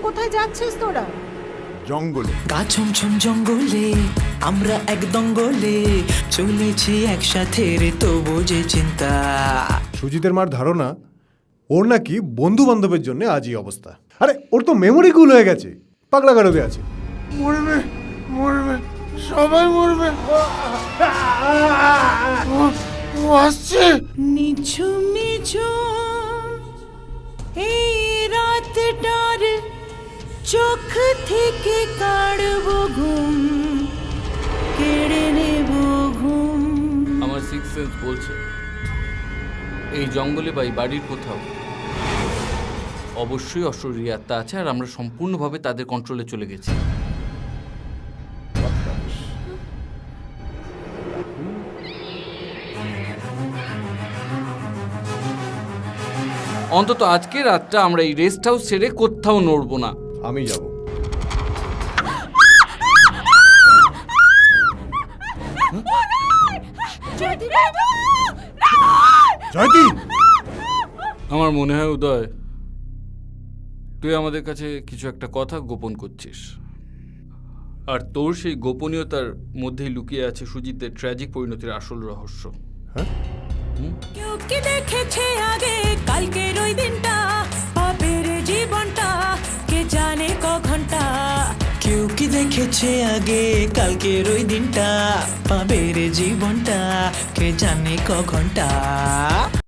কোথায় যাচ্ছিস তোরা? জঙ্গলে। কাছমছম জঙ্গলে আমরা এক দঙ্গলে চলেছি একসাথে রে, তবু যে চিন্তা। সুজিতের মার ধারণা ওর নাকি বন্ধু বান্ধবের জন্য আজই অবস্থা। আরে ওর তো মেমোরি কুল হয়ে গেছে, পাগলা গারদে আছে। মরবে মরবে সবাই মরবে। ও আসছে। নিঝুম নিঝুম এই রাতটার চোখ থেকে কাড়বো ঘুম, কেড়ে নেব ঘুম। আমার সিক্স সেন্স বলছে এই জঙ্গলে বা এই বাড়ির কোথাও অবশ্যই অশরীরী আত্মা আছে, আর আমরা সম্পূর্ণভাবে তাদের কন্ট্রোলে চলে গেছি। অন্তত আজকে রাতটা আমরা এই রেস্ট হাউস ছেড়ে কোথাও নড়বো না। আমি যাব। জয়তি, আমার মনে হয় উদয়, তুই আমাদের কাছে কিছু একটা কথা গোপন করছিস, আর তোর সেই গোপনীয়তার মধ্যেই লুকিয়ে আছে সুজিতের ট্র্যাজিক পরিণতির আসল রহস্য। কেউ কি দেখেছে আগে কালকের ওই দিনটা, পাপের জীবনটা কে জানে ক ঘন্টা। কেউ কি দেখেছে আগে কালকের ওই দিনটা, পাবে রে জীবনটা কে জানে ক ঘন্টা।